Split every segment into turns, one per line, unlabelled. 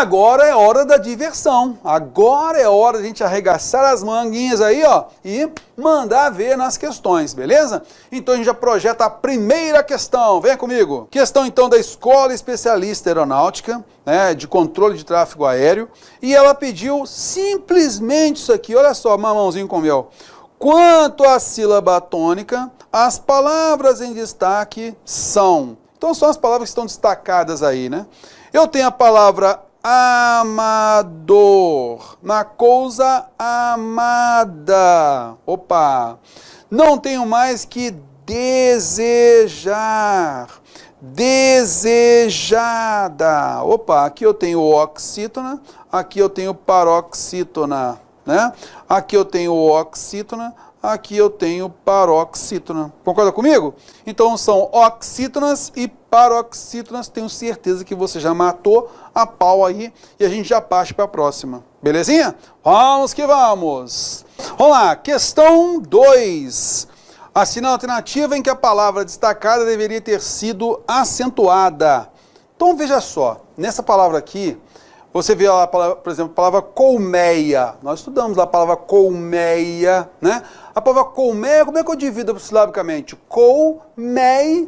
agora é hora da diversão. Agora é hora de a gente arregaçar as manguinhas aí, ó, e mandar ver nas questões, beleza? Então a gente já projeta a primeira questão. Venha comigo. Questão então da Escola Especialista Aeronáutica, né, de controle de tráfego aéreo, e ela pediu simplesmente isso aqui. Olha só, mamãozinho com mel. Quanto à sílaba tônica, as palavras em destaque são... Então são as palavras que estão destacadas aí, né? Eu tenho a palavra amador, na coisa amada. Opa! Não tenho mais que desejar, desejada. Opa, aqui eu tenho oxítona, aqui eu tenho paroxítona, né? Aqui eu tenho oxítona, aqui eu tenho paroxítona. Concorda comigo? Então são oxítonas e paroxítonas. Tenho certeza que você já matou a pau aí e a gente já parte para a próxima. Belezinha? Vamos que vamos! Vamos lá, questão 2. Assine a alternativa em que a palavra destacada deveria ter sido acentuada. Então veja só, nessa palavra aqui, você vê lá, por exemplo, a palavra colmeia. Nós estudamos lá a palavra colmeia, né? A palavra colmeia, como é que eu divido silabicamente? Colmeia.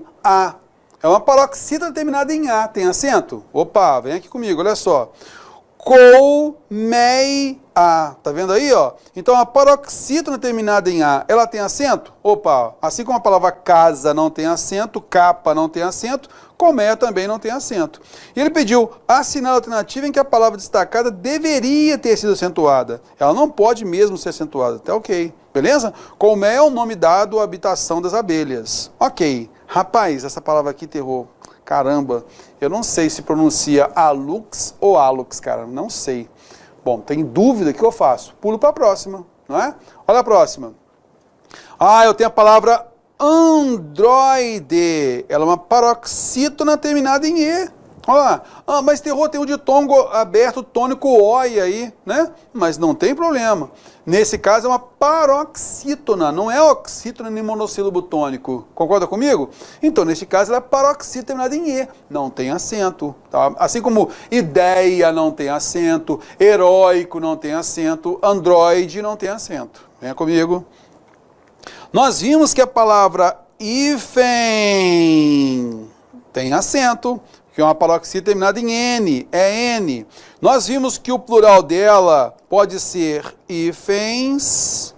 É uma paroxítona terminada em A. Tem acento? Opa, vem aqui comigo, olha só. Colmeia. Tá vendo aí, ó? Então a paroxítona terminada em A, ela tem acento? Opa, assim como a palavra casa não tem acento, capa não tem acento, colmeia também não tem acento. E ele pediu assinar a alternativa em que a palavra destacada deveria ter sido acentuada. Ela não pode mesmo ser acentuada, tá ok. Beleza? Colmeia é o nome dado à habitação das abelhas. Ok. Rapaz, essa palavra aqui, terror, caramba, eu não sei se pronuncia alux ou alux, cara, não sei. Bom, tem dúvida, o que eu faço? Pulo para a próxima, não é? Olha a próxima. Eu tenho a palavra androide. Ela é uma paroxítona terminada em E. Olha lá. Mas terror tem o ditongo aberto tônico OI aí, né? Mas não tem problema. Nesse caso é uma paroxítona, não é oxítona nem monossílabo tônico. Concorda comigo? Então, nesse caso, ela é paroxítona terminada em E. Não tem acento. Tá? Assim como ideia não tem acento, heróico não tem acento, androide não tem acento. Venha comigo. Nós vimos que a palavra hífen tem acento, que é uma paroxítona terminada em N, é N. Nós vimos que o plural dela pode ser hífens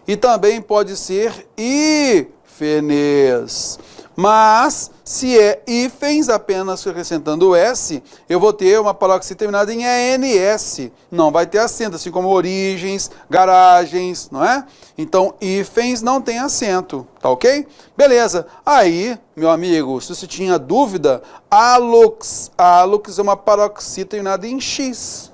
e também pode ser hífenes. Mas, se é hífens, apenas acrescentando o S, eu vou ter uma paroxítona terminada em ENS. Não vai ter acento, assim como origens, garagens, não é? Então, hífens não tem acento, tá ok? Beleza. Aí, meu amigo, se você tinha dúvida, alux. Alux é uma paroxítona terminada em X.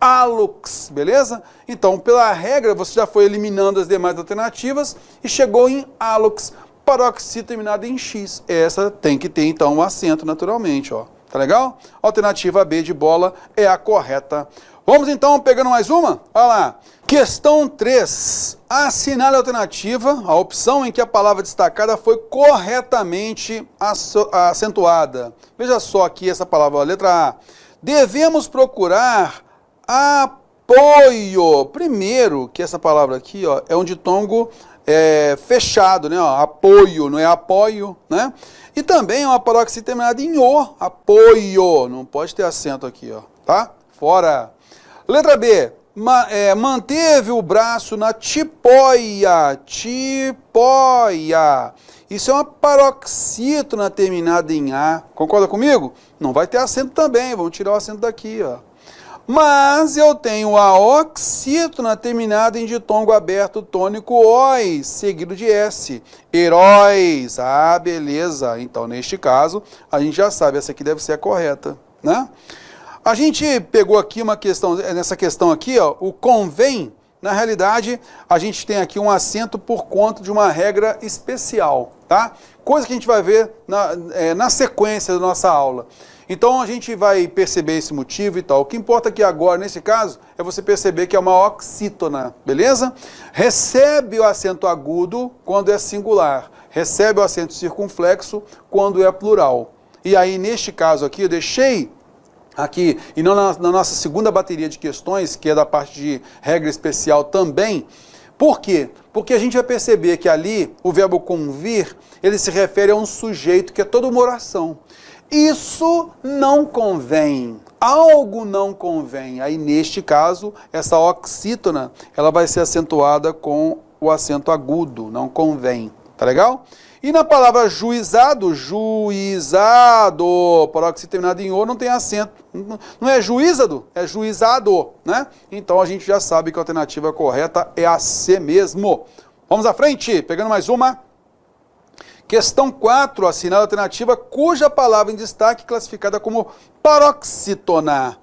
Alux, beleza? Então, pela regra, você já foi eliminando as demais alternativas e chegou em alux. Paroxítona terminada em X. Essa tem que ter, então, um acento naturalmente, ó. Tá legal? Alternativa B de bola é a correta. Vamos, então, pegando mais uma? Olha lá. Questão 3. Assinale a alternativa, a opção em que a palavra destacada foi corretamente acentuada. Veja só aqui essa palavra, a letra A. Devemos procurar apoio. Primeiro, que essa palavra aqui, ó, é um ditongo fechado, né? Ó, apoio, não é apoio, né? E também é uma paroxítona terminada em O, apoio. Não pode ter acento aqui, ó, tá? Fora. Letra B. Manteve o braço na tipóia, tipóia. Isso é uma paroxítona terminada em A. Concorda comigo? Não vai ter acento também, vamos tirar o acento daqui, ó. Mas eu tenho a oxítona terminada em ditongo aberto tônico OI, seguido de S. Heróis. Beleza. Então, neste caso, a gente já sabe, essa aqui deve ser a correta, né? A gente pegou aqui uma questão, nessa questão aqui, ó, o convém, na realidade, a gente tem aqui um acento por conta de uma regra especial, tá? Coisa que a gente vai ver na sequência da nossa aula. Então, a gente vai perceber esse motivo e tal. O que importa aqui agora, nesse caso, é você perceber que é uma oxítona, beleza? Recebe o acento agudo quando é singular. Recebe o acento circunflexo quando é plural. E aí, neste caso aqui, eu deixei aqui, e não na nossa segunda bateria de questões, que é da parte de regra especial também. Por quê? Porque a gente vai perceber que ali o verbo convir, ele se refere a um sujeito que é toda uma oração. Isso não convém, algo não convém. Aí, neste caso, essa oxítona, ela vai ser acentuada com o acento agudo, não convém. Tá legal? E na palavra juizado, paróxito terminado em O não tem acento. Não é juizado, é juizado, né? Então a gente já sabe que a alternativa correta é a C mesmo. Vamos à frente, pegando mais uma. Questão 4, assinala a alternativa cuja palavra em destaque é classificada como paroxítona.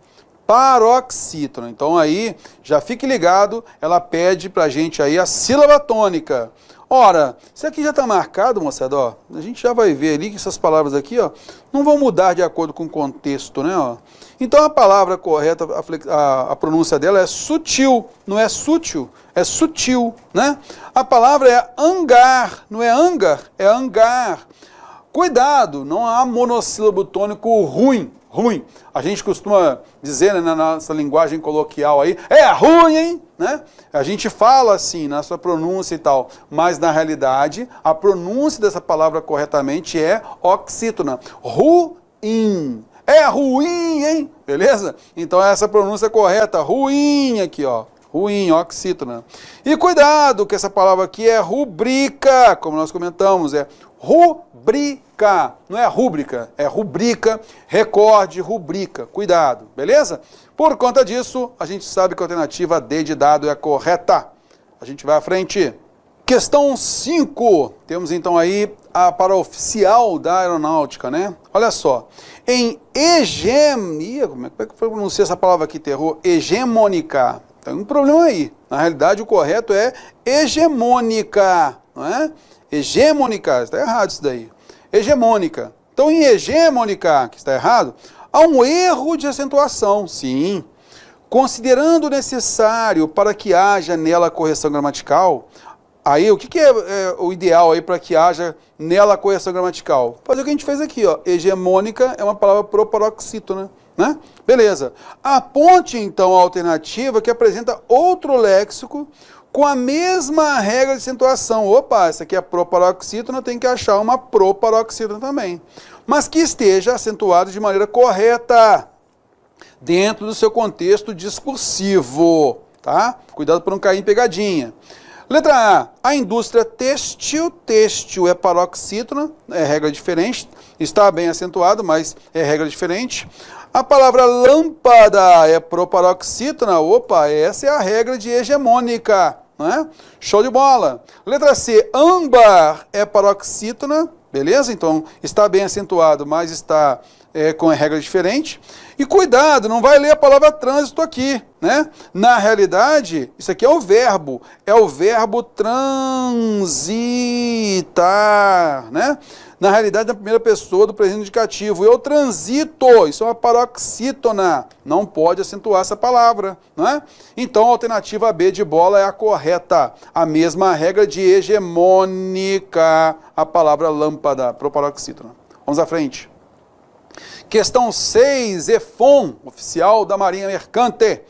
Paroxítona. Então aí, já fique ligado, ela pede pra gente aí a sílaba tônica. Ora, isso aqui já está marcado, moçada, ó. A gente já vai ver ali que essas palavras aqui, ó, não vão mudar de acordo com o contexto, né, ó. Então a palavra correta, a pronúncia dela é sutil, não é sútil, é sutil, né? A palavra é hangar, não é hangar, é hangar. Cuidado, não há monossílabo tônico ruim. A gente costuma dizer, né, na nossa linguagem coloquial aí, é ruim, hein? Né? A gente fala assim, na sua pronúncia e tal, mas na realidade, a pronúncia dessa palavra corretamente é oxítona. Ruim. É ruim, hein? Beleza? Então essa pronúncia correta, ruim aqui, ó. Ruim, oxítona. E cuidado, que essa palavra aqui é rubrica, como nós comentamos, é rubrica, não é rúbrica, é rubrica, recorde, rubrica, cuidado, beleza? Por conta disso, a gente sabe que a alternativa D de dado é a correta. A gente vai à frente. Questão 5, temos então aí a paraoficial da aeronáutica, né? Olha só, em como é que foi pronunciar essa palavra aqui, terror? Hegemônica. Tem um problema aí. Na realidade, o correto é hegemônica, não é? Hegemônica, está errado isso daí. Hegemônica. Então, em hegemônica, que está errado, há um erro de acentuação, sim. Considerando necessário para que haja nela correção gramatical, aí o que é o ideal aí para que haja nela correção gramatical? Fazer o que a gente fez aqui, ó. Hegemônica é uma palavra proparoxítona, né? Beleza. Aponte então a alternativa que apresenta outro léxico com a mesma regra de acentuação. Opa, essa aqui é proparoxítona, tem que achar uma proparoxítona também. Mas que esteja acentuado de maneira correta, dentro do seu contexto discursivo, tá? Cuidado para não cair em pegadinha. Letra A, a indústria têxtil é paroxítona, é regra diferente, está bem acentuado, mas é regra diferente. A palavra lâmpada é proparoxítona, opa, essa é a regra de hegemônica, né? Show de bola. Letra C, âmbar é paroxítona, beleza? Então está bem acentuado, mas está com a regra diferente. E cuidado, não vai ler a palavra trânsito aqui, né? Na realidade, isso aqui é o verbo transitar, né? Na realidade, na primeira pessoa do presente indicativo, eu transito, isso é uma paroxítona, não pode acentuar essa palavra, né? Então a alternativa B de bola é a correta, a mesma regra de hegemônica, a palavra lâmpada, proparoxítona. Vamos à frente. Questão 6, EFON, oficial da Marinha Mercante.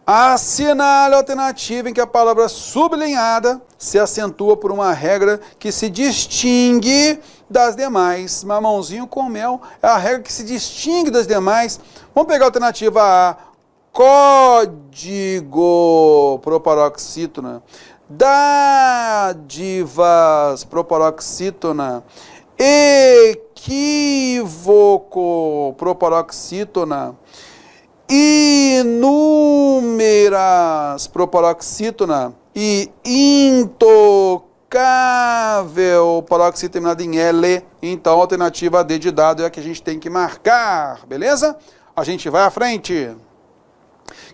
Assinale a alternativa em que a palavra sublinhada se acentua por uma regra que se distingue das demais. Mamãozinho com mel é a regra que se distingue das demais. Vamos pegar a alternativa A. Código proparoxítona. Dádivas proparoxítona. Equívoco proparoxítona. Inúmeras proparoxítona e intocável paroxítona terminada em L. Então a alternativa D de dado é a que a gente tem que marcar, beleza? A gente vai à frente.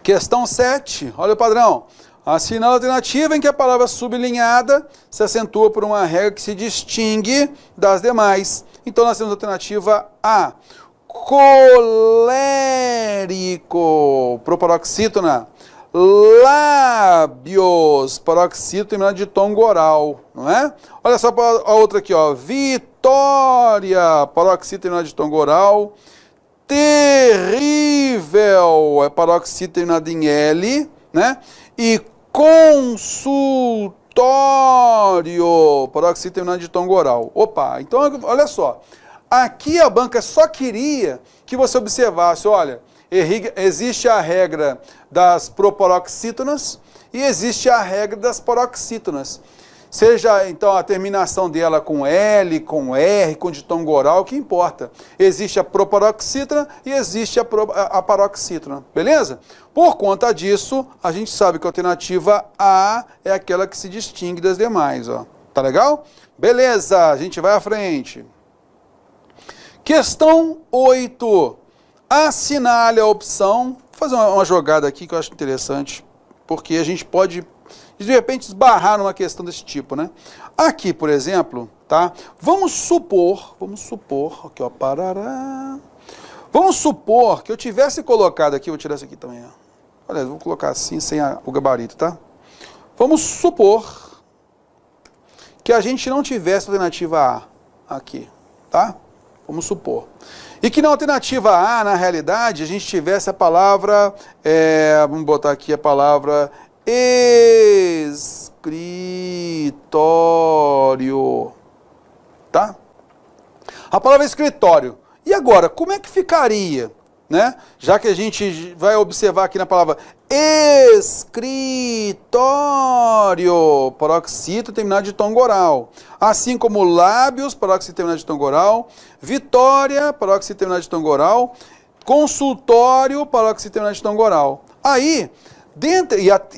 Questão 7, olha o padrão. Assinala a alternativa em que a palavra sublinhada se acentua por uma regra que se distingue das demais. Então nós temos a alternativa A. Colérico, proparoxítona. Lábios, paroxítona terminado de tom oral, não é? Olha só a outra aqui, ó. Vitória, paroxítona terminado de tom oral. terrível, é paroxítona terminada em L, né? E consultório, paroxítona terminada de tongo oral. Opa, então olha só. Aqui a banca só queria que você observasse, olha, existe a regra das proparoxítonas e existe a regra das paroxítonas. Seja, então, a terminação dela com L, com R, com ditongo oral, o que importa. Existe a proparoxítona e existe a paroxítona, beleza? Por conta disso, a gente sabe que a alternativa A é aquela que se distingue das demais, ó. Tá legal? Beleza, a gente vai à frente. Questão 8. Assinale a opção. Vou fazer uma jogada aqui que eu acho interessante, porque a gente pode, de repente, esbarrar numa questão desse tipo, né? Aqui, por exemplo, tá? Vamos supor, aqui, ó, parará. Vamos supor que eu tivesse colocado aqui, vou tirar isso aqui também, ó. Olha, vou colocar assim, sem o gabarito, tá? Vamos supor que a gente não tivesse alternativa A aqui, tá? Vamos supor. E que na alternativa A, na realidade, a gente tivesse a palavra, vamos botar aqui a palavra escritório, tá? A palavra escritório. E agora, como é que ficaria, né? Já que a gente vai observar aqui na palavra escritório, paroxítona terminada de tongo oral. Assim como lábios, paroxítona terminada de tongo oral. Vitória, paroxítona terminada de tongo oral. Consultório, paroxítona terminada de tongo oral. Aí,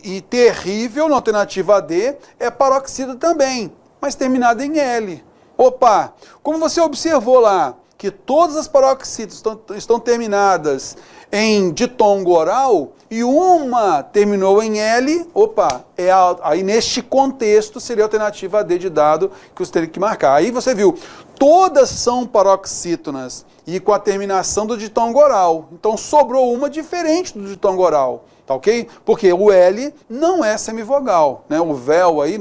e terrível, na alternativa D, é paroxítona também, mas terminada em L. Opa, como você observou lá, que todas as paroxítonas estão terminadas em ditongo oral e uma terminou em L, opa, aí neste contexto seria a alternativa D de dado que você teria que marcar. Aí você viu, todas são paroxítonas e com a terminação do ditongo oral. Então sobrou uma diferente do ditongo oral, tá ok? Porque o L não é semivogal, né? O véu aí,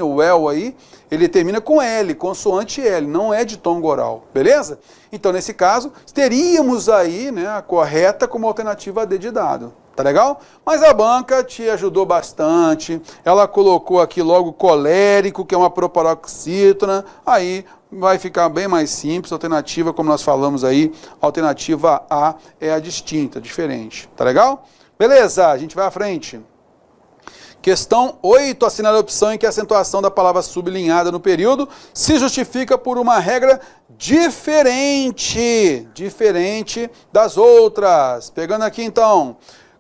ele termina com L, consoante L, não é ditongo oral, beleza? Então, nesse caso, teríamos aí, né, a correta como alternativa D de dado. Tá legal? Mas a banca te ajudou bastante. Ela colocou aqui logo colérico, que é uma proparoxítona. Aí vai ficar bem mais simples. A alternativa, como nós falamos aí, a alternativa A é a distinta, diferente. Tá legal? Beleza, a gente vai à frente. Questão 8, assinale a opção em que a acentuação da palavra sublinhada no período se justifica por uma regra diferente das outras. Pegando aqui então,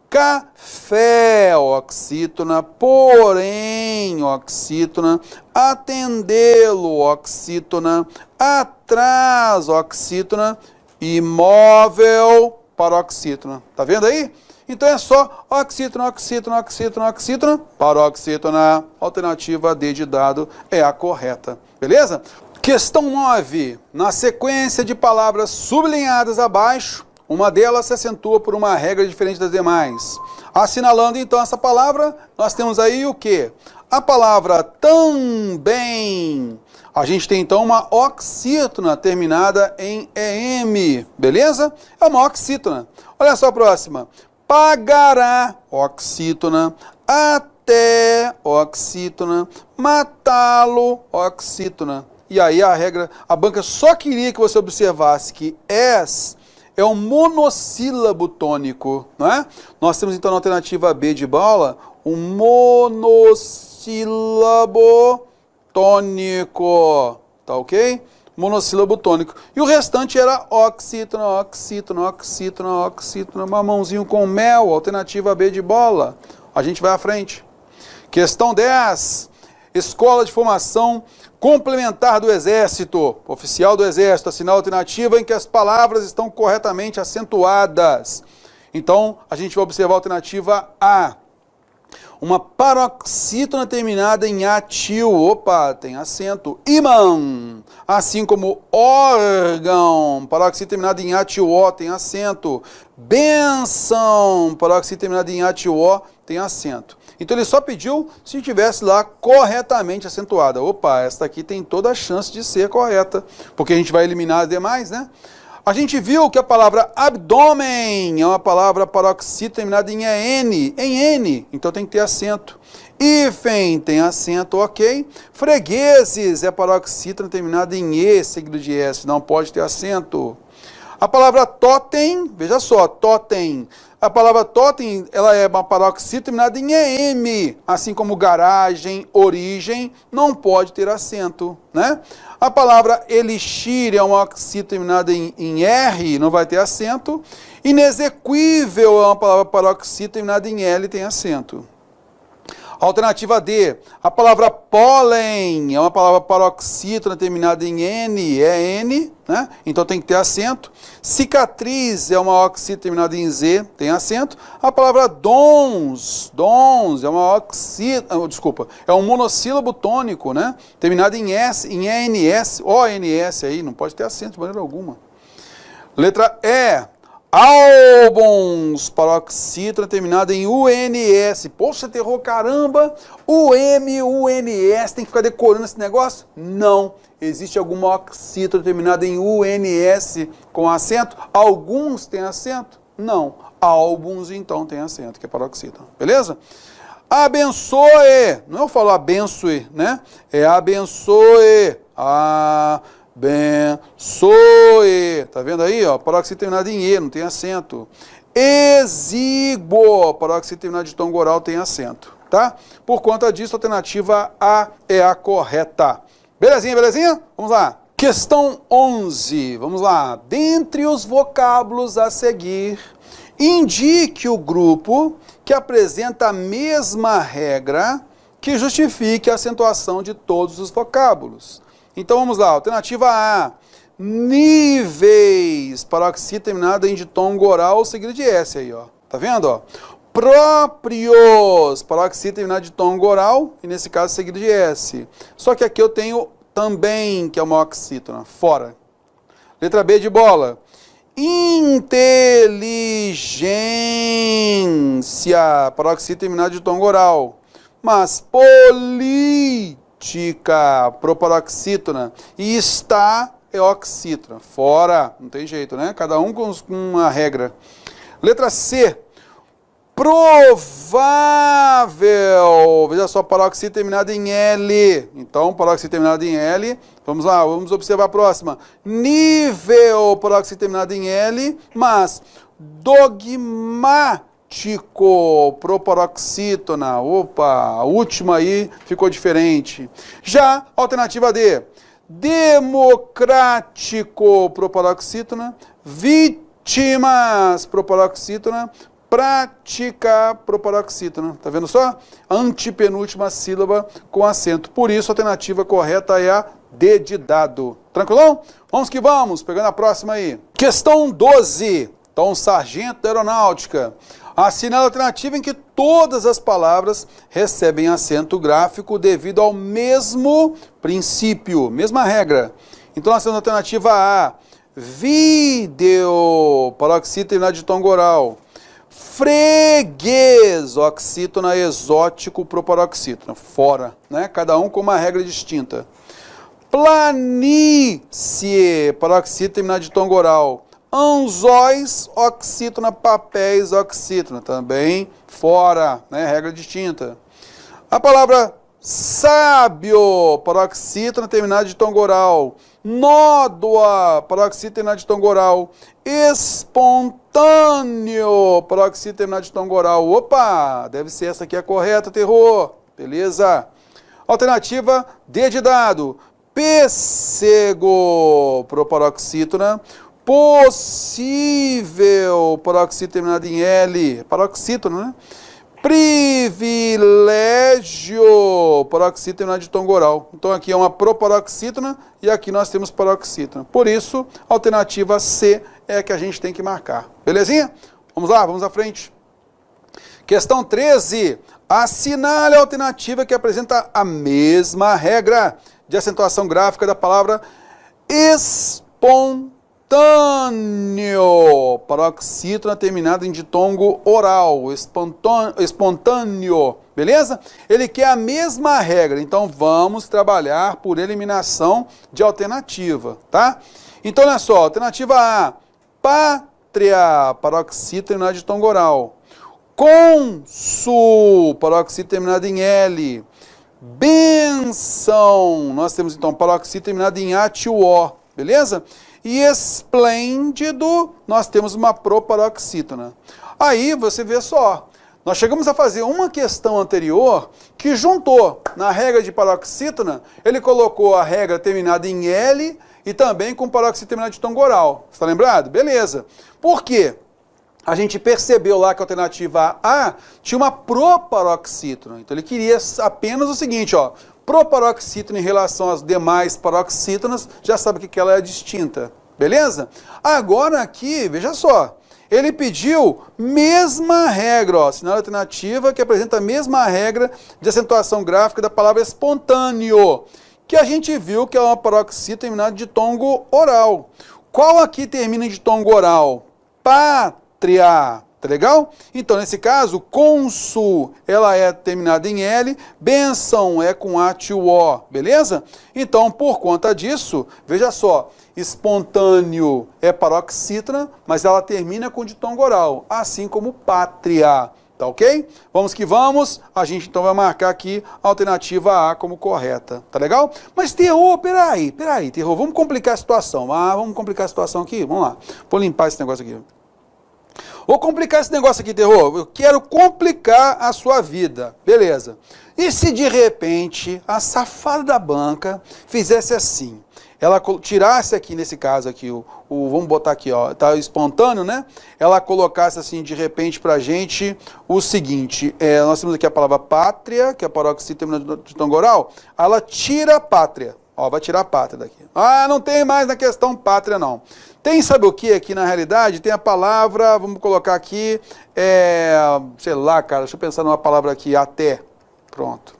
café, oxítona, porém, oxítona, atendê-lo, oxítona, atrás, oxítona, imóvel, paroxítona. Tá vendo aí? Então é só oxítona, oxítona, oxítona, oxítona, paroxítona. Alternativa D de dado é a correta. Beleza? Questão 9. Na sequência de palavras sublinhadas abaixo, uma delas se acentua por uma regra diferente das demais. Assinalando então essa palavra, nós temos aí o quê? A palavra também. A gente tem então uma oxítona terminada em EM. Beleza? É uma oxítona. Olha só a próxima. Pagará, oxítona, até, oxítona, matá-lo, oxítona. E aí a banca só queria que você observasse que es é um monossílabo tônico, não é? Nós temos então na alternativa B de bola um monossílabo tônico, tá ok? Monossílabo tônico. E o restante era oxítona, oxítona, oxítona, oxítona, mamãozinho com mel, alternativa B de bola. A gente vai à frente. Questão 10. Escola de Formação Complementar do Exército. Oficial do Exército, assinar a alternativa em que as palavras estão corretamente acentuadas. Então, a gente vai observar a alternativa A. Uma paroxítona terminada em atil, opa, tem acento, imã, assim como órgão, paroxítona terminada em atil-ó, tem acento, bênção, paroxítona terminada em atil-ó, tem acento. Então ele só pediu se tivesse lá corretamente acentuada. Opa, esta aqui tem toda a chance de ser correta, porque a gente vai eliminar as demais, né? A gente viu que a palavra abdômen é uma palavra paroxítona terminada em N, então tem que ter acento. Hífen tem acento, ok. Fregueses é paroxítona terminada em E, seguido de S, não pode ter acento. A palavra totem, veja só, totem. A palavra totem, ela é uma paroxítona terminada em EM, assim como garagem, origem, não pode ter acento, né? A palavra elixir é uma oxítona terminada em R, não vai ter acento. Inexequível é uma palavra paroxítona terminada em L, tem acento. Alternativa D, a palavra pólen é uma palavra paroxítona terminada em N, é N, né? Então tem que ter acento. Cicatriz é uma oxítona terminada em Z, tem acento. A palavra dons é uma oxítona, desculpa, é um monossílabo tônico, né? Terminado em S, em ENS, ONS aí, não pode ter acento de maneira alguma. Letra E. Álbuns, paroxítona terminada em UNS. Poxa, terror, caramba! UNS, tem que ficar decorando esse negócio? Não. Existe alguma oxítona terminada em UNS com acento? Alguns têm acento? Não. Álbuns, então, tem acento, que é paroxítona. Beleza? Abençoe. Não eu falo abençoe, né? É abençoe. Abençoe. Tá vendo aí, ó? Paroxítona terminada em E, não tem acento. Exíguo. Paroxítona terminada de tom oral tem acento, tá? Por conta disso, a alternativa A é a correta. Belezinha, belezinha? Vamos lá. Questão 11. Vamos lá. Dentre os vocábulos a seguir, indique o grupo que apresenta a mesma regra que justifique a acentuação de todos os vocábulos. Então vamos lá, alternativa A, níveis, paroxítona terminada em ditongo oral seguido de S aí, ó. Tá vendo, ó? Próprios, paroxítona terminada de ditongo oral e nesse caso seguido de S. Só que aqui eu tenho também, que é uma oxítona, fora. Letra B de bola. Inteligência, paroxítona terminada de ditongo oral. Mas política, proparoxítona, e está é oxítona, fora, não tem jeito, né? Cada um com uma regra. Letra C, provável, veja só, paroxítona terminada em L, então paroxítona terminada em L, vamos lá, vamos observar a próxima. Nível, paroxítona terminada em L, mas dogmático, proparoxítona, opa, a última aí ficou diferente. Já, alternativa D, democrático, proparoxítona, vítimas, proparoxítona, prática, proparoxítona. Tá vendo só? Antepenúltima sílaba com acento. Por isso, a alternativa correta é a D de dado. Tranquilão? Vamos que vamos, pegando a próxima aí. Questão 12. Então, sargento da aeronáutica. Assinala a alternativa em que todas as palavras recebem acento gráfico devido ao mesmo princípio, mesma regra. Então, nós temos a alternativa A, vídeo, paroxítona terminada de tom oral. Freguês, oxítona, exótico, proparoxítona, fora, né? Cada um com uma regra distinta. Planície, paroxítona terminada de tom oral. Anzóis, oxítona, papéis, oxítona, também fora, né? Regra distinta. A palavra sábio, paroxítona terminada de tom oral. Nódoa, paroxítona terminada de tom oral. Espontâneo, paroxítona terminada de tom oral. Opa, deve ser essa aqui a correta, terror. Beleza. Alternativa D de dado. Pêssego, proparoxítona. Possível, paroxítona terminada em L, paroxítona, né? Privilégio, paroxítona terminada de tom oral. Então aqui é uma proparoxítona e aqui nós temos paroxítona. Por isso, a alternativa C é a que a gente tem que marcar. Belezinha? Vamos lá, vamos à frente. Questão 13. Assinale a alternativa que apresenta a mesma regra de acentuação gráfica da palavra espontâneo. paroxítona terminada em ditongo oral, espontâneo, beleza? Ele quer a mesma regra, então vamos trabalhar por eliminação de alternativa, tá? Então, olha só, alternativa A, pátria, paroxítona terminada em ditongo oral. Cônsul, paroxítona terminada em L. Benção, nós temos então paroxítona terminada em A-O, beleza? E esplêndido, nós temos uma proparoxítona. Aí você vê só, nós chegamos a fazer uma questão anterior que juntou na regra de paroxítona, ele colocou a regra terminada em L e também com paroxítona terminada de ditongo oral. Está lembrado? Beleza. Por quê? A gente percebeu lá que a alternativa A tinha uma proparoxítona. Então ele queria apenas o seguinte, ó, proparoxítona em relação às demais paroxítonas, já sabe que ela é distinta, beleza? Agora aqui, veja só, ele pediu mesma regra, ó, sinal alternativa que apresenta a mesma regra de acentuação gráfica da palavra espontâneo, que a gente viu que é uma paroxítona terminada de ditongo oral. Qual aqui termina em ditongo oral? Pátria, tá legal? Então, nesse caso, cônsul, ela é terminada em L, benção é com A-O, beleza? Então, por conta disso, veja só, espontâneo é paroxítona, mas ela termina com ditongo oral, assim como pátria, tá ok? Vamos que vamos, a gente então vai marcar aqui a alternativa A como correta, tá legal? Mas terror, peraí, terror, vamos complicar a situação, vamos complicar a situação aqui, vamos lá, vou limpar esse negócio aqui. Vou complicar esse negócio aqui, terror. Eu quero complicar a sua vida. Beleza. E se de repente a safada da banca fizesse assim? Ela tirasse aqui, nesse caso aqui, vamos botar aqui, ó, tá espontâneo, né? Ela colocasse assim, de repente, pra gente o seguinte, nós temos aqui a palavra pátria, que é a paroxítona terminada de ditongo oral, ela tira a pátria. Ó, vai tirar a pátria daqui. Não tem mais na questão pátria, não. Tem, sabe o que aqui na realidade? Tem a palavra, vamos colocar aqui, sei lá, cara, deixa eu pensar numa palavra aqui, até. Pronto.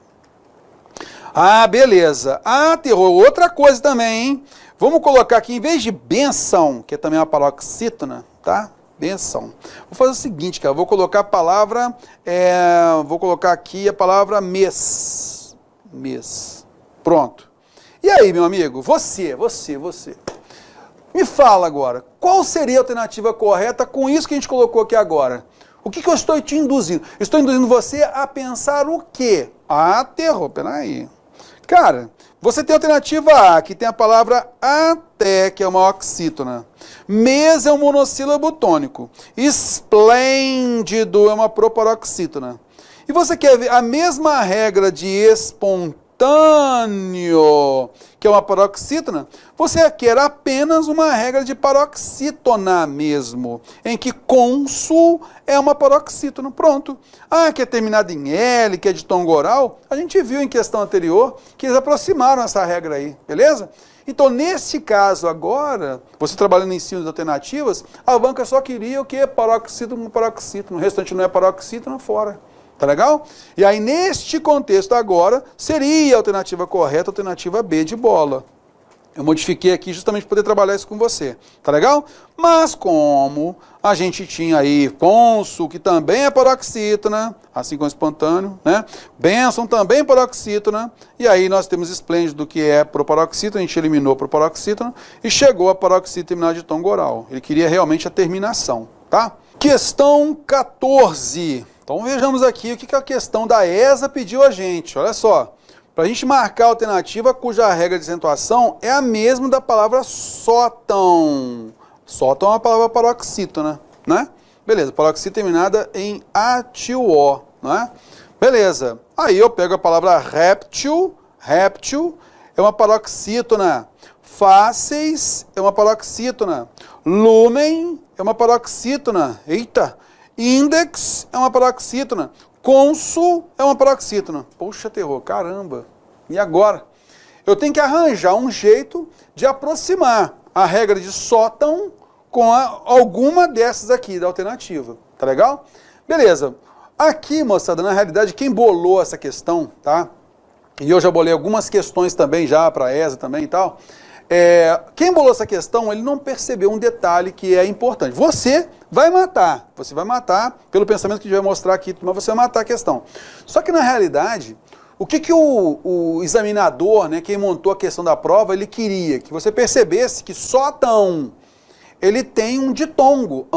Beleza. Terror, outra coisa também, hein? Vamos colocar aqui, em vez de benção, que é também uma paroxítona, tá? Benção. Vou fazer o seguinte, cara, vou colocar a palavra, vou colocar aqui a palavra mês. Mês. Pronto. E aí, meu amigo, você. Me fala agora, qual seria a alternativa correta com isso que a gente colocou aqui agora? O que eu estou te induzindo? Estou induzindo você a pensar o quê? Terror, peraí. Cara, você tem a alternativa A, que tem a palavra até, que é uma oxítona. Mês é um monossílabo tônico. Esplêndido é uma proparoxítona. E você quer ver a mesma regra de espontâneo, que é uma paroxítona, você quer apenas uma regra de paroxítona mesmo, em que cônsul é uma paroxítona. Pronto. Que é terminada em L, que é de ditongo oral, a gente viu em questão anterior que eles aproximaram essa regra aí, beleza? Então, nesse caso agora, você trabalhando em ensino de alternativas, a banca só queria o que? Paroxítona, paroxítona. O restante não é paroxítona, fora. Tá legal? E aí, neste contexto agora, seria a alternativa correta, a alternativa B de bola. Eu modifiquei aqui justamente para poder trabalhar isso com você. Tá legal? Mas como a gente tinha aí cônsul, que também é paroxítona, assim como espontâneo, né? Benção também é paroxítona. E aí nós temos esplêndido, que é proparoxítona, a gente eliminou proparoxítona e chegou a paroxítona terminada de ditongo oral. Ele queria realmente a terminação, tá? Questão 14. Então vejamos aqui o que a questão da ESA pediu a gente. Olha só, para a gente marcar a alternativa cuja regra de acentuação é a mesma da palavra sótão. Sótão é uma palavra paroxítona, né? Beleza, paroxítona terminada em A-T-O, né? Beleza, aí eu pego a palavra réptil, réptil é uma paroxítona. Fáceis é uma paroxítona. Lumen é uma paroxítona. Eita! Index é uma paroxítona. Cônsul é uma paroxítona. Poxa, terror, caramba. E agora? Eu tenho que arranjar um jeito de aproximar a regra de sótão com alguma dessas aqui da alternativa. Tá legal? Beleza. Aqui, moçada, na realidade, quem bolou essa questão, tá? E eu já bolei algumas questões também já para a ESA também e tal. Quem bolou essa questão, ele não percebeu um detalhe que é importante. Você vai matar pelo pensamento que a gente vai mostrar aqui, mas você vai matar a questão. Só que na realidade, o que o examinador, né, quem montou a questão da prova, ele queria que você percebesse que sótão, ele tem um ditongo,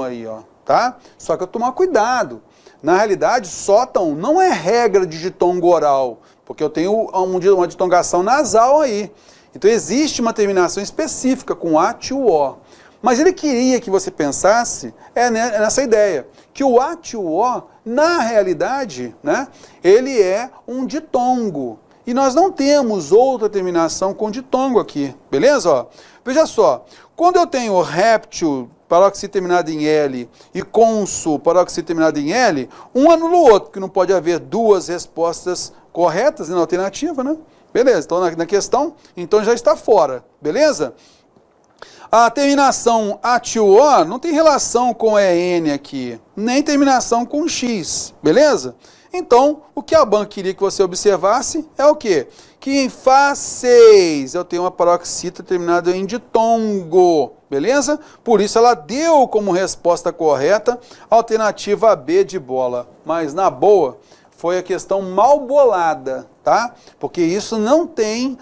aí, ó, tá? Só que eu tomar cuidado. Na realidade, sótão não é regra de ditongo oral, porque eu tenho uma ditongação nasal aí. Então existe uma terminação específica com A-O. Mas ele queria que você pensasse nessa ideia, que o A-O, na realidade, né, ele é um ditongo. E nós não temos outra terminação com ditongo aqui, beleza? Ó, veja só, quando eu tenho réptil, paróxide terminado em L, e conso, paróxide terminado em L, um anula o outro, porque não pode haver duas respostas corretas na alternativa, né? Beleza, então na questão, então já está fora, beleza? A terminação A-O não tem relação com EN aqui, nem terminação com X, beleza? Então, o que a banca queria que você observasse é o quê? Que em Fá6 eu tenho uma paroxítona terminada em ditongo, beleza? Por isso ela deu como resposta correta a alternativa B de bola. Mas na boa, foi a questão mal bolada, tá? Porque isso não tem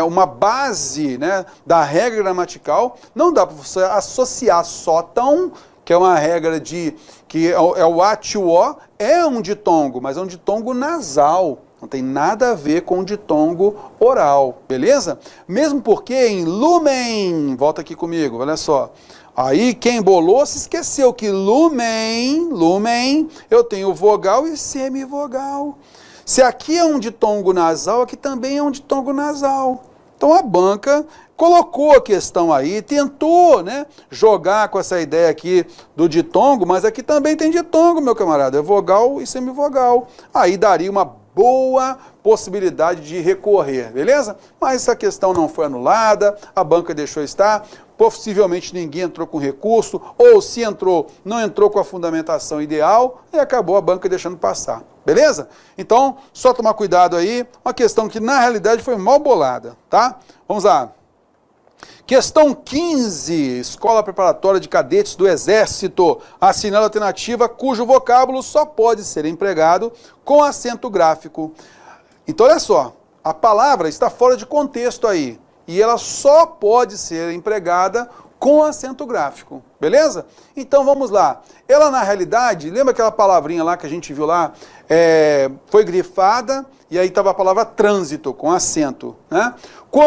uma base, né, da regra gramatical, não dá para você associar sótão, que é uma regra que é o A-O, é um ditongo, mas é um ditongo nasal, não tem nada a ver com ditongo oral, beleza? Mesmo porque em lumen, volta aqui comigo, olha só, aí quem bolou se esqueceu que lumen, eu tenho vogal e semivogal. Se aqui é um ditongo nasal, aqui também é um ditongo nasal. Então a banca colocou a questão aí, tentou, né, jogar com essa ideia aqui do ditongo, mas aqui também tem ditongo, meu camarada, é vogal e semivogal. Aí daria uma boa possibilidade de recorrer, beleza? Mas essa questão não foi anulada, a banca deixou estar, possivelmente ninguém entrou com recurso, ou se entrou, não entrou com a fundamentação ideal, e acabou a banca deixando passar, beleza? Então, só tomar cuidado aí, uma questão que na realidade foi mal bolada, tá? Vamos lá. Questão 15, Escola Preparatória de Cadetes do Exército, assinala a alternativa cujo vocábulo só pode ser empregado com acento gráfico. Então, olha só, a palavra está fora de contexto aí, e ela só pode ser empregada com acento gráfico, beleza? Então, vamos lá. Ela, na realidade, lembra aquela palavrinha lá que a gente viu lá? Foi grifada, e aí estava a palavra trânsito, com acento, né?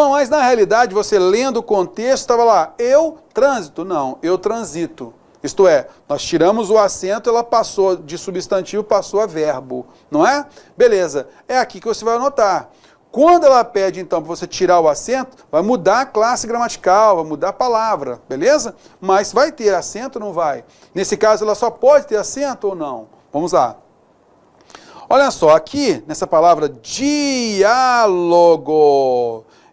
Mas, na realidade, você lendo o contexto, estava lá, eu trânsito, não, eu transito. Isto é, nós tiramos o acento, ela passou de substantivo, passou a verbo, não é? Beleza, é aqui que você vai anotar. Quando ela pede, então, para você tirar o acento, vai mudar a classe gramatical, vai mudar a palavra, beleza? Mas vai ter acento ou não vai? Nesse caso, ela só pode ter acento ou não? Vamos lá. Olha só, aqui, nessa palavra diálogo,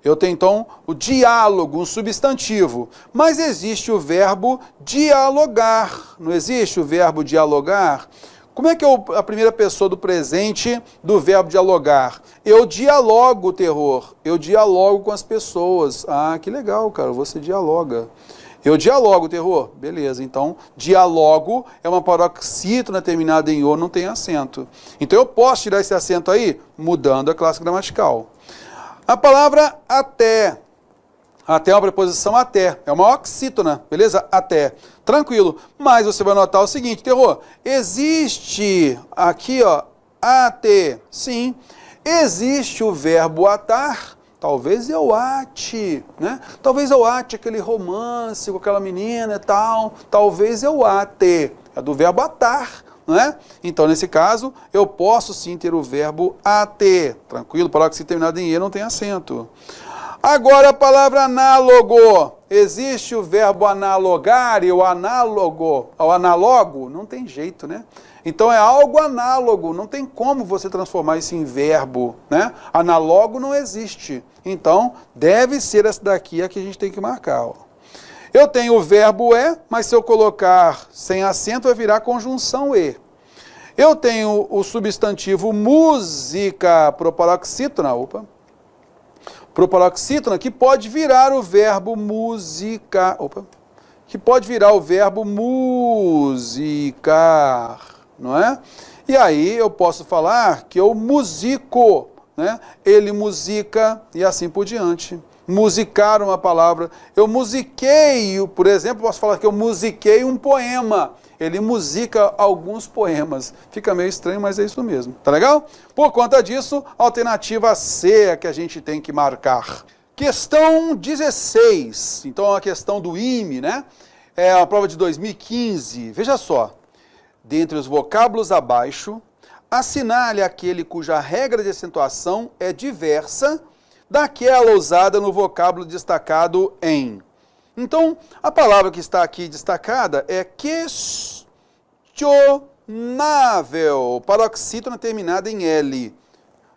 eu tenho, então, o diálogo, um substantivo. Mas existe o verbo dialogar, não existe o verbo dialogar? Como é que é a primeira pessoa do presente do verbo dialogar? Eu dialogo, terror. Eu dialogo com as pessoas. Ah, que legal, cara, você dialoga. Eu dialogo, terror. Beleza, então, dialogo é uma paroxítona terminada em O, não tem acento. Então, eu posso tirar esse acento aí, mudando a classe gramatical. A palavra até. Até é uma preposição até, é uma oxítona, beleza? Até. Tranquilo. Mas você vai notar o seguinte, terror, existe aqui, ó, até. Sim. Existe o verbo atar. Talvez eu ate, né? Talvez eu ate aquele romance com aquela menina e tal. Talvez eu ate. É do verbo atar, não é? Então, nesse caso, eu posso sim ter o verbo ate. Tranquilo? Paróxide terminado em E não tem acento. Agora a palavra análogo. Existe o verbo analogar e o análogo? Não tem jeito, né? Então é algo análogo, não tem como você transformar isso em verbo, né? Análogo não existe. Então deve ser essa daqui a que a gente tem que marcar, ó. Eu tenho o verbo mas se eu colocar sem acento vai virar conjunção e. Eu tenho o substantivo música, proparoxítona, Proparoxítona, que pode virar o verbo musicar. Opa! Que pode virar o verbo musicar, não é? E aí eu posso falar que eu musico, né? Ele musica e assim por diante. Musicar uma palavra. Eu musiquei, por exemplo, posso falar que eu musiquei um poema. Ele musica alguns poemas. Fica meio estranho, mas é isso mesmo. Tá legal? Por conta disso, a alternativa C é que a gente tem que marcar. Questão 16. Então, a questão do IME, né? É a prova de 2015. Veja só. Dentre os vocábulos abaixo, assinale aquele cuja regra de acentuação é diversa daquela usada no vocábulo destacado em. Então, a palavra que está aqui destacada é questionável, paroxítona terminada em L.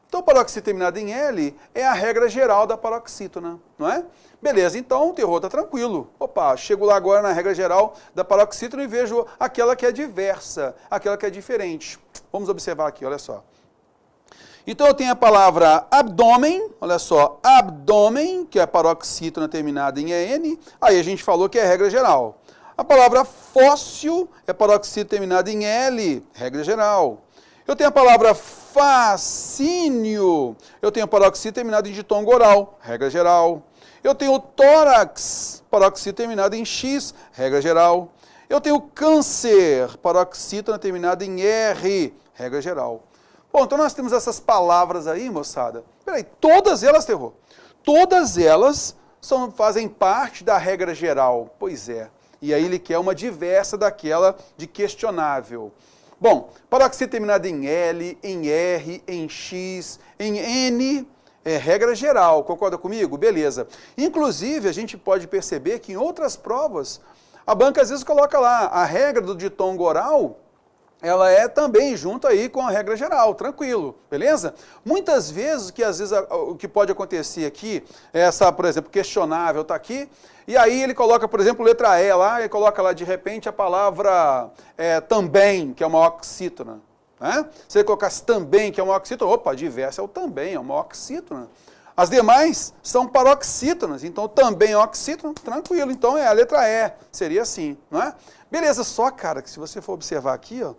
Então, paroxítona terminada em L é a regra geral da paroxítona, não é? Beleza, então o terror está tranquilo. Opa, chego lá agora na regra geral da paroxítona e vejo aquela que é diversa, aquela que é diferente. Vamos observar aqui, olha só. Então eu tenho a palavra abdômen, olha só, abdômen, que é paroxítona terminada em EN, aí a gente falou que é regra geral. A palavra fóssil é paroxítona terminada em L, regra geral. Eu tenho a palavra fascínio, eu tenho paroxítona terminada em ditongo oral, regra geral. Eu tenho tórax, paroxítona terminada em X, regra geral. Eu tenho câncer, paroxítona terminada em R, regra geral. Bom, então nós temos essas palavras aí, moçada. Peraí, todas elas, terror, todas elas fazem parte da regra geral. Pois é. E aí ele quer uma diversa daquela de questionável. Bom, paroxítona terminada em L, em R, em X, em N, é regra geral. Concorda comigo? Beleza. Inclusive, a gente pode perceber que em outras provas, a banca às vezes coloca lá a regra do ditongo oral, ela é também junto aí com a regra geral, tranquilo, beleza? Muitas vezes, o que pode acontecer aqui, essa, por exemplo, questionável está aqui, e aí ele coloca, por exemplo, letra E lá, e coloca lá de repente a palavra também, que é uma oxítona. Né? Se ele colocasse também, que é uma oxítona, opa, diversa é o também, é uma oxítona. As demais são paroxítonas, então também é oxítona, tranquilo, então é a letra E, seria assim, não é? Beleza, só, cara, que se você for observar aqui, ó,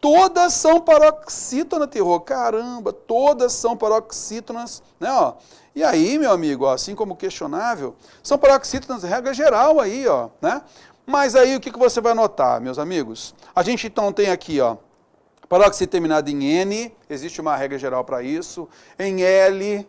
todas são paroxítonas, terror, caramba, todas são paroxítonas, né, ó. E aí, meu amigo, ó, assim como questionável, são paroxítonas, regra geral aí, ó, né? Mas aí o que você vai notar, meus amigos? A gente então tem aqui, ó, paroxítona terminada em N, existe uma regra geral para isso. Em L,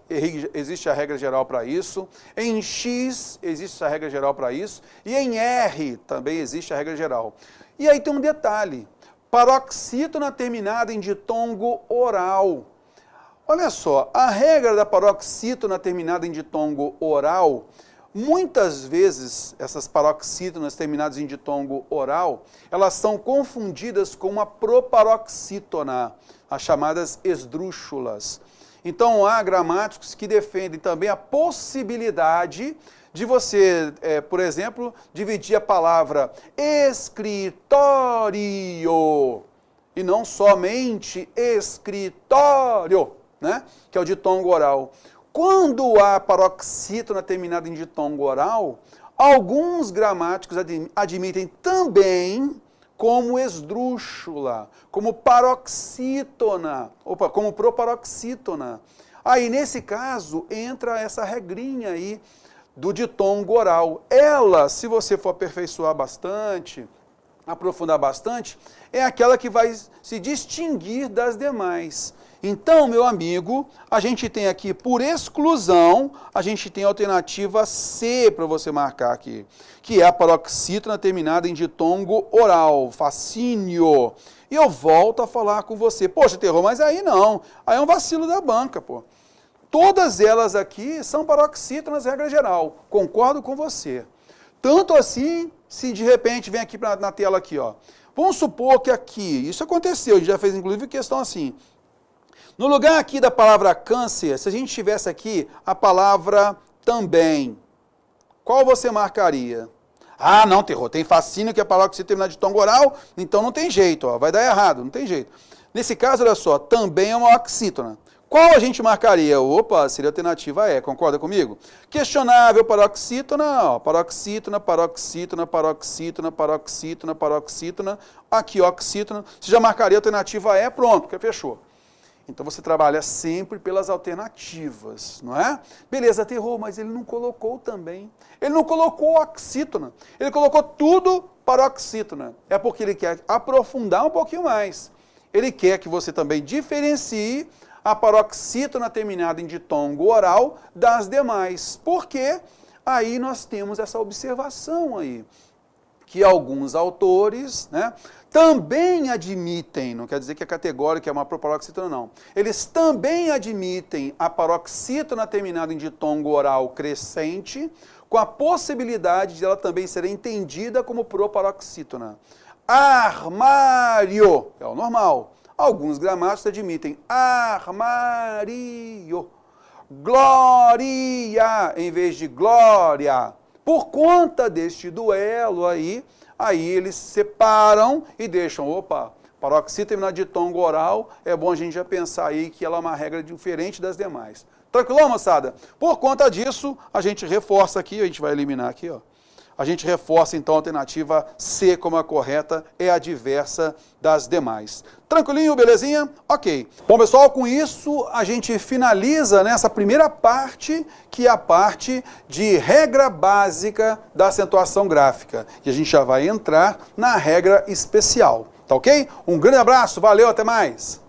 existe a regra geral para isso. Em X, existe a regra geral para isso. E em R, também existe a regra geral. E aí tem um detalhe. Paroxítona terminada em ditongo oral. Olha só, a regra da paroxítona terminada em ditongo oral, muitas vezes, essas paroxítonas terminadas em ditongo oral, elas são confundidas com uma proparoxítona, as chamadas esdrúxulas. Então, há gramáticos que defendem também a possibilidade de você, por exemplo, dividir a palavra escritório e não somente escritório, né? Que é o ditongo oral. Quando há paroxítona terminada em ditongo oral, alguns gramáticos admitem também como esdrúxula, como paroxítona, como proparoxítona. Aí, nesse caso, entra essa regrinha aí do ditongo oral. Ela, se você for aperfeiçoar bastante, aprofundar bastante, é aquela que vai se distinguir das demais. Então, meu amigo, a gente tem aqui, por exclusão, a gente tem a alternativa C para você marcar aqui, que é a paroxítona terminada em ditongo oral, fascínio. E eu volto a falar com você. Poxa, terror, mas aí não. Aí é um vacilo da banca, pô. Todas elas aqui são paroxítonas, regra geral. Concordo com você. Tanto assim, se de repente vem aqui na tela aqui, ó. Vamos supor que aqui, isso aconteceu, a gente já fez inclusive questão assim. No lugar aqui da palavra câncer, se a gente tivesse aqui a palavra também, qual você marcaria? Ah, não, terror, tem fascínio que é a palavra que você terminar de ditongo oral, então não tem jeito, ó, vai dar errado, não tem jeito. Nesse caso, olha só, também é uma oxítona. Qual a gente marcaria? Opa, seria a alternativa E, concorda comigo? Questionável, paroxítona, ó, paroxítona, paroxítona, paroxítona, paroxítona, paroxítona, aqui oxítona, você já marcaria a alternativa E, pronto, que fechou. Então você trabalha sempre pelas alternativas, não é? Beleza, aterrou, mas ele não colocou também. Ele não colocou oxítona, ele colocou tudo paroxítona. É porque ele quer aprofundar um pouquinho mais. Ele quer que você também diferencie a paroxítona terminada em ditongo oral das demais. Porque aí nós temos essa observação aí, que alguns autores, né, também admitem, não quer dizer que é categórico, é uma paroxítona, não. Eles também admitem a paroxítona terminada em ditongo oral crescente, com a possibilidade de ela também ser entendida como proparoxítona. Armário é o normal. Alguns gramáticos admitem armário. Glória em vez de glória. Por conta deste duelo aí eles separam e deixam, opa, paroxítona terminada de ditongo oral, é bom a gente já pensar aí que ela é uma regra diferente das demais. Tranquilo, moçada? Por conta disso, a gente reforça aqui, a gente vai eliminar aqui, ó. A gente reforça, então, a alternativa C como a correta, é a diversa das demais. Tranquilinho, belezinha? Ok. Bom, pessoal, com isso a gente finaliza nessa primeira parte, que é a parte de regra básica da acentuação gráfica. E a gente já vai entrar na regra especial, tá ok? Um grande abraço, valeu, até mais!